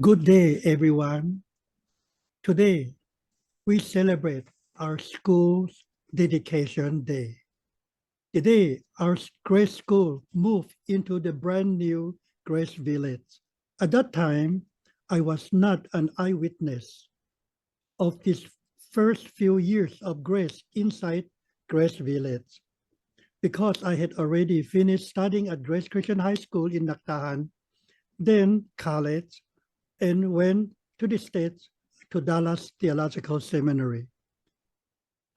Good day, everyone. Today, we celebrate our school's dedication day. Today, our Grace School moved into the brand new Grace Village. At that time, I was not an eyewitness of these first few years of Grace inside Grace Village because I had already finished studying at Grace Christian High School in Nactahan, then college, and went to the States to Dallas Theological Seminary.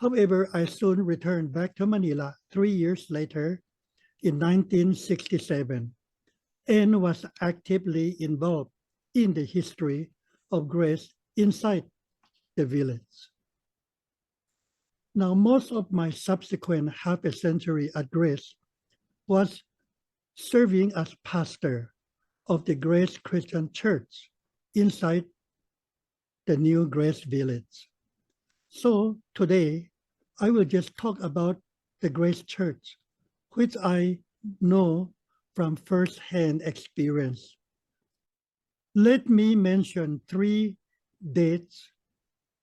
However, I soon returned back to Manila 3 years later in 1967 and was actively involved in the history of Grace inside the village. Now, most of my subsequent half a century at Grace was serving as pastor of the Grace Christian Church inside the new Grace Village. So today, I will just talk about the Grace Church, which I know from first-hand experience. Let me mention 3 dates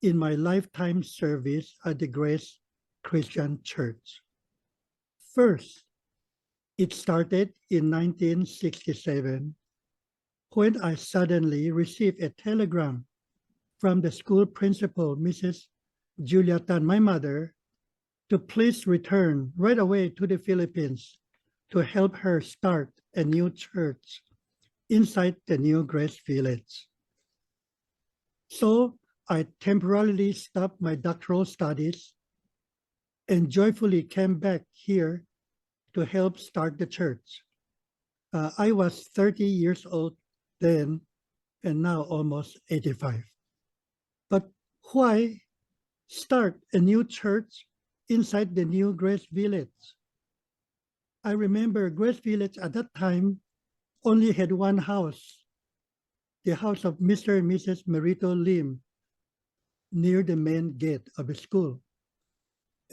in my lifetime service at the Grace Christian Church. First, it started in 1967 when I suddenly received a telegram from the school principal, Mrs. Julia Tan, my mother, to please return right away to the Philippines to help her start a new church inside the new Grace Village. So I temporarily stopped my doctoral studies and joyfully came back here to help start the church. I was 30 years old then and now almost 85. But why start a new church inside the new Grace Village? I remember Grace Village at that time only had one house, the house of Mr. and Mrs. Merito Lim, near the main gate of the school.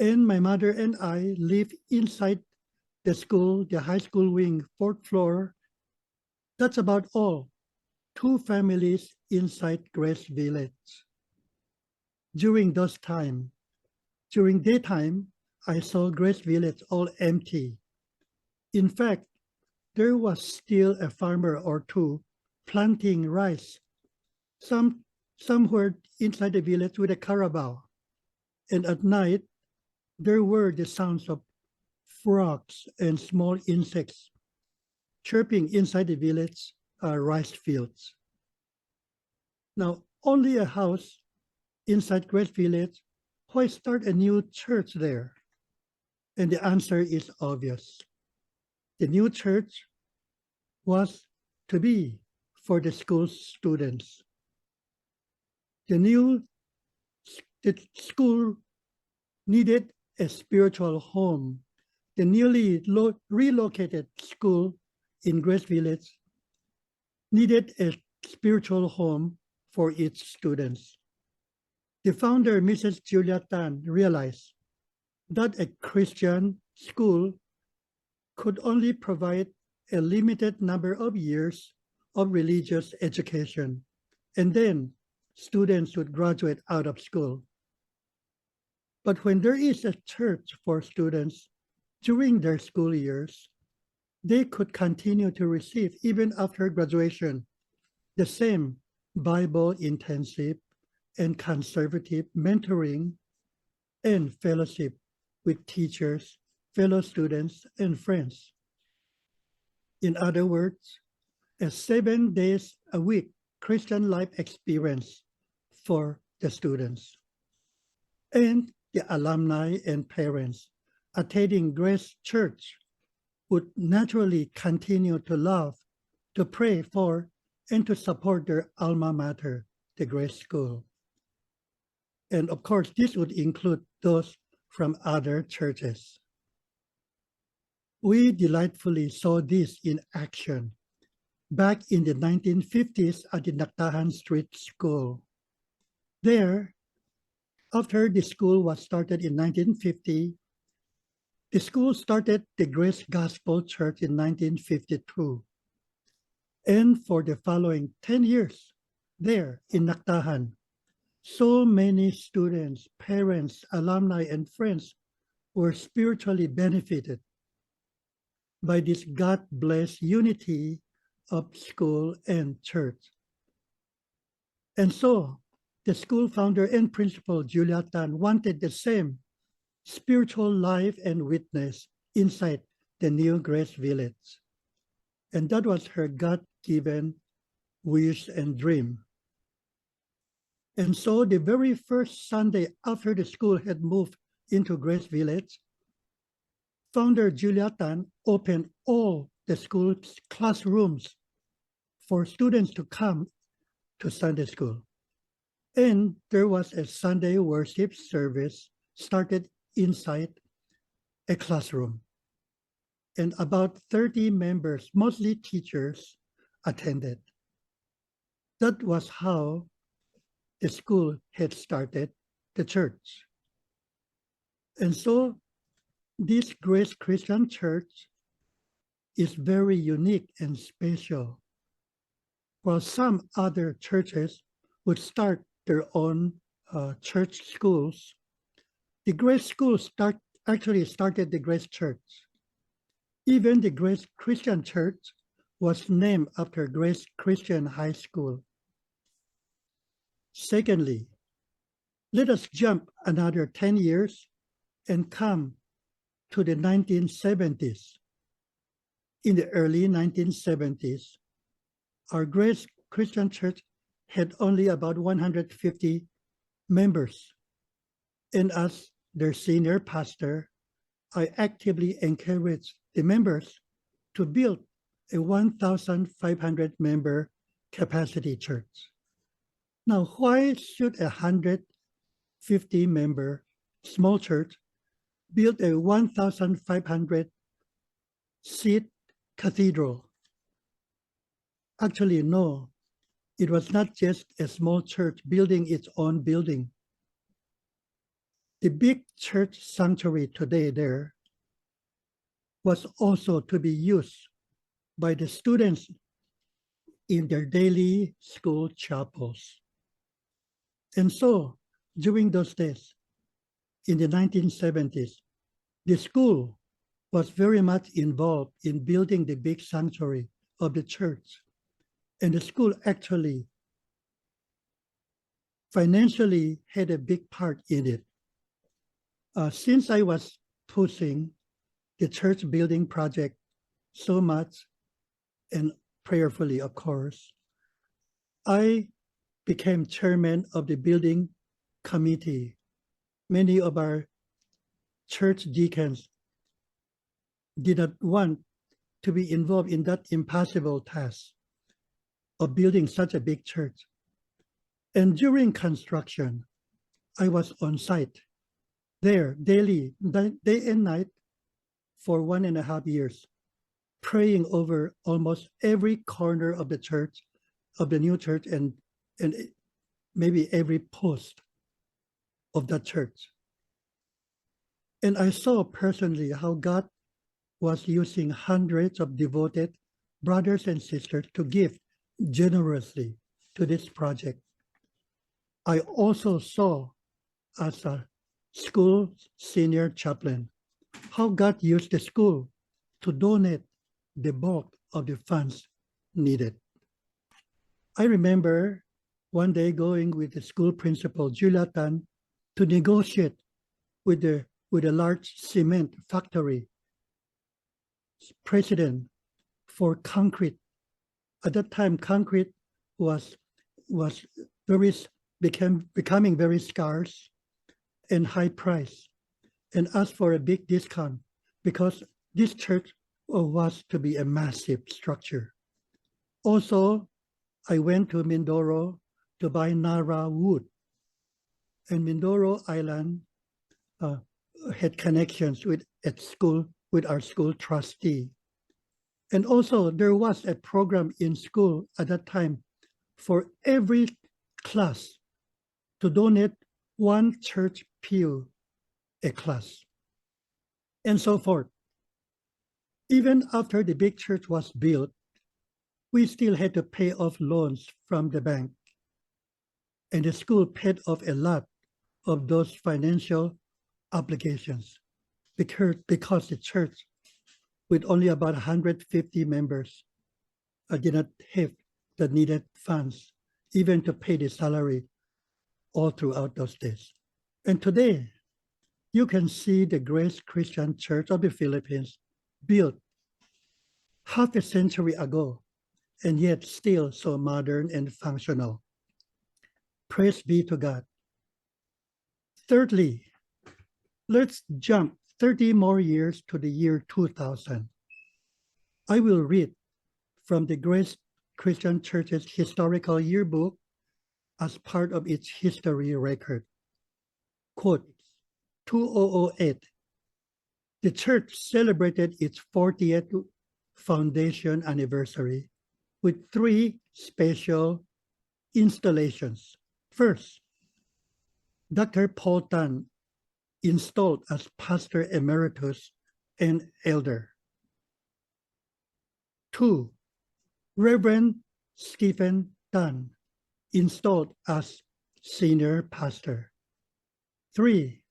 And my mother and I lived inside the school, the high school wing, 4th floor. That's about all. 2 families inside Grace Village. During daytime, I saw Grace Village all empty. In fact, there was still a farmer or 2 planting rice, somewhere inside the village with a carabao. And at night, there were the sounds of frogs and small insects chirping inside the village rice fields. Now, only a house inside Grace Village, why start a new church there? And the answer is obvious. The new church was to be for the school students. The school needed a spiritual home. The newly relocated school in Grace Village needed a spiritual home for its students. The founder, Mrs. Julia Tan, realized that a Christian school could only provide a limited number of years of religious education, and then students would graduate out of school. But when there is a church for students during their school years, they could continue to receive, even after graduation, the same Bible-intensive and conservative mentoring and fellowship with teachers, fellow students, and friends. In other words, a 7 days a week Christian life experience for the students. And the alumni and parents attending Grace Church would naturally continue to love, to pray for, and to support their alma mater, the Grace School. And of course, this would include those from other churches. We delightfully saw this in action back in the 1950s at the Nactahan Street School. There, after the school was started in 1950, the school started the Grace Gospel Church in 1952. And for the following 10 years, there in Naktahan, so many students, parents, alumni, and friends were spiritually benefited by this God-blessed unity of school and church. And so the school founder and principal, Julia Tan, wanted the same spiritual life and witness inside the New Grace Village. And that was her God-given wish and dream. And so the very first Sunday after the school had moved into Grace Village, founder Julia Tan opened all the school's classrooms for students to come to Sunday school. And there was a Sunday worship service started inside a classroom. And about 30 members, mostly teachers, attended. That was how the school had started the church. And so this Grace Christian Church is very unique and special. While some other churches would start their own church schools, the Grace School actually started the Grace Church. Even the Grace Christian Church was named after Grace Christian High School. Secondly, let us jump another 10 years and come to the 1970s. In the early 1970s, our Grace Christian Church had only about 150 members. And as their senior pastor, I actively encouraged the members to build a 1,500 member capacity church. Now, why should a 150 member small church build a 1,500 seat cathedral? Actually, no, it was not just a small church building its own building. The big church sanctuary today there was also to be used by the students in their daily school chapels. And so during those days, in the 1970s, the school was very much involved in building the big sanctuary of the church. And the school actually financially had a big part in it. Since I was pushing the church building project so much and prayerfully, of course, I became chairman of the building committee. Many of our church deacons did not want to be involved in that impossible task of building such a big church. And during construction, I was on site there daily, day and night for 1.5 years, praying over almost every corner of the church, of the new church, and maybe every post of that church. And I saw personally how God was using hundreds of devoted brothers and sisters to give generously to this project. I also saw as a school senior chaplain how God used the school to donate the bulk of the funds needed. I remember one day going with the school principal, Julia Tan, to negotiate with a large cement factory president for concrete. At that time, concrete was becoming very scarce and high price, and asked for a big discount because this church was to be a massive structure. Also, I went to Mindoro to buy Nara wood, and Mindoro Island had connections with our school trustee. And also there was a program in school at that time for every class to donate one church pew a class, and so forth. Even after the big church was built, we still had to pay off loans from the bank. and the school paid off a lot of those financial obligations because the church, with only about 150 members, did not have the needed funds even to pay the salary all throughout those days. And today, you can see the Grace Christian Church of the Philippines built half a century ago, and yet still so modern and functional. Praise be to God. Thirdly, let's jump 30 more years to the year 2000. I will read from the Grace Christian Church's historical yearbook as part of its history record. Quote, 2008, the church celebrated its 40th foundation anniversary with 3 special installations. First, Dr. Paul Tan installed as Pastor Emeritus and Elder. 2, Reverend Stephen Tan installed as Senior Pastor. 3,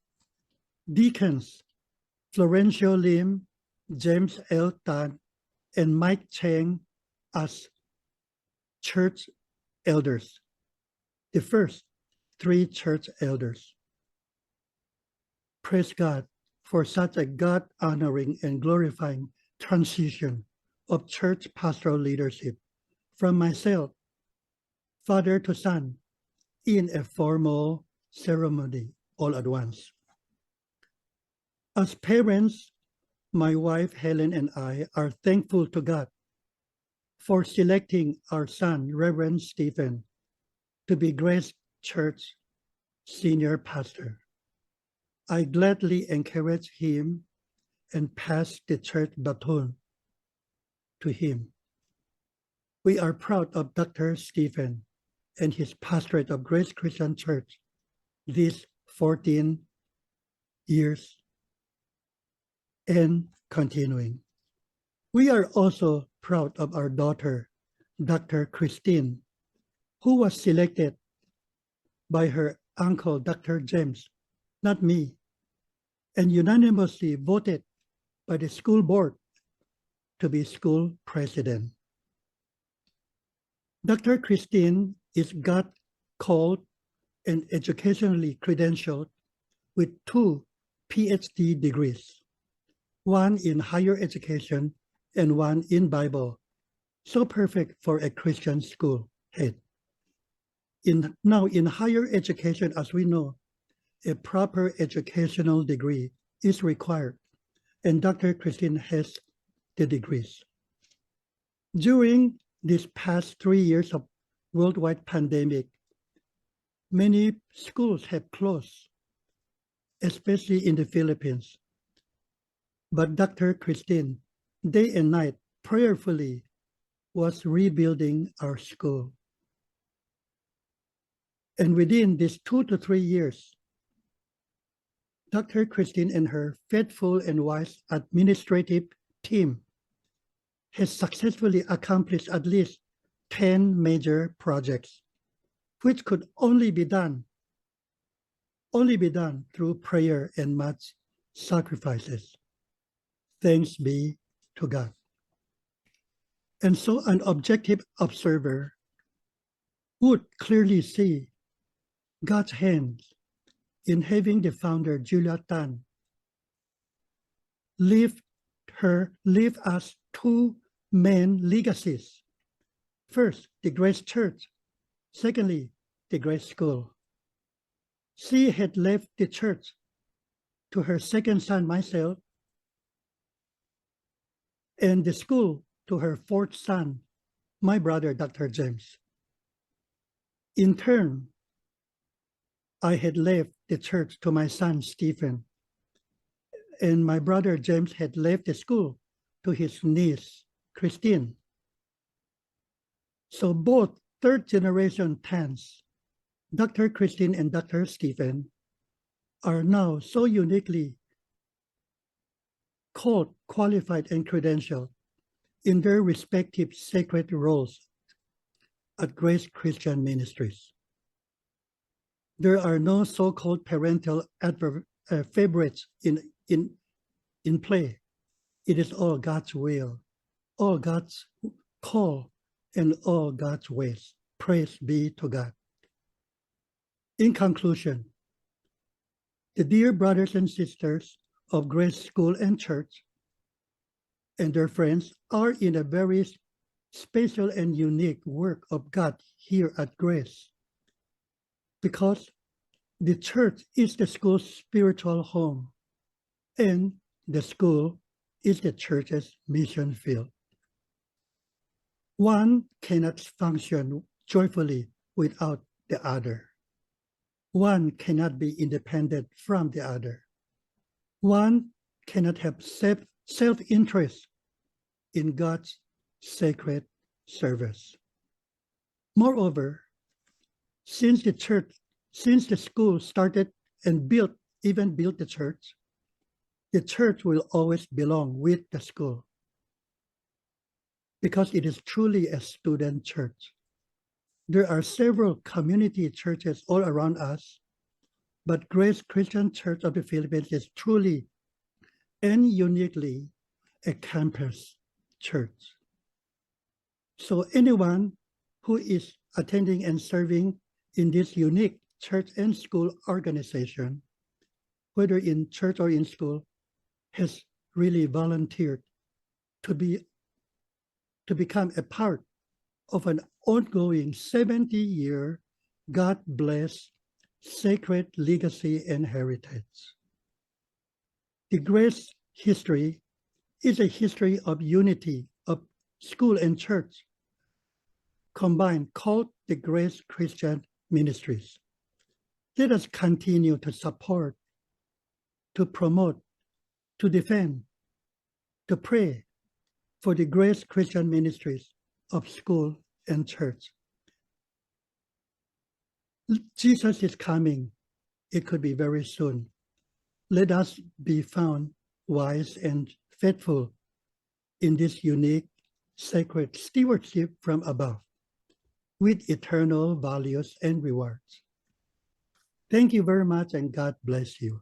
Deacons Florencio Lim, James L. Tan, and Mike Cheng as church elders. The first 3 church elders. Praise God for such a God-honoring and glorifying transition of church pastoral leadership from myself, father to son, in a formal ceremony all at once. As parents, my wife Helen and I are thankful to God for selecting our son, Reverend Stephen, to be Grace Church Senior Pastor. I gladly encourage him and pass the church baton to him. We are proud of Dr. Stephen and his pastorate of Grace Christian Church these 14 years and continuing. We are also proud of our daughter, Dr. Christine, who was selected by her uncle, Dr. James, not me, and unanimously voted by the school board to be school president. Dr. Christine is God-called and educationally credentialed with 2 PhD degrees, 1 in higher education and 1 in Bible, so perfect for a Christian school head. Now in higher education, as we know, a proper educational degree is required, and Dr. Christine has the degrees. During these past 3 years of worldwide pandemic, many schools have closed, especially in the Philippines. But Dr. Christine, day and night, prayerfully was rebuilding our school. And within these 2 to 3 years, Dr. Christine and her faithful and wise administrative team has successfully accomplished at least 10 major projects, which could only be done through prayer and much sacrifices. Thanks be to God. And so an objective observer would clearly see God's hand in having the founder, Julia Tan, leave us 2 main legacies. First, the Grace Church. Secondly, the Grace School. She had left the church to her second son, myself, and the school to her 4th son, my brother, Dr. James. In turn, I had left the church to my son, Stephen, and my brother James had left the school to his niece, Christine. So both 3rd generation Tans, Dr. Christine and Dr. Stephen, are now so uniquely called, qualified, and credentialed in their respective sacred roles at Grace Christian Ministries. There are no so-called parental favorites in play. It is all God's will, all God's call, and all God's ways. Praise be to God. In conclusion, the dear brothers and sisters of Grace School and Church and their friends are in a very special and unique work of God here at Grace, because the church is the school's spiritual home, and the school is the church's mission field. One cannot function joyfully without the other. One cannot be independent from the other. One cannot have self-interest in God's sacred service. Moreover, since the school started and built the church will always belong with the school, because it is truly a student church. There are several community churches all around us, but Grace Christian Church of the Philippines is truly and uniquely a campus church. So anyone who is attending and serving in this unique church and school organization, whether in church or in school, has really volunteered to become a part of an ongoing 70-year God-blessed sacred legacy and heritage. The Grace history is a history of unity of school and church combined, called the Grace Christian Ministries. Let us continue to support, to promote, to defend, to pray for the Grace Christian Ministries of school and church. Jesus is coming. It could be very soon. Let us be found wise and faithful in this unique sacred stewardship from above, with eternal values and rewards. Thank you very much, and God bless you.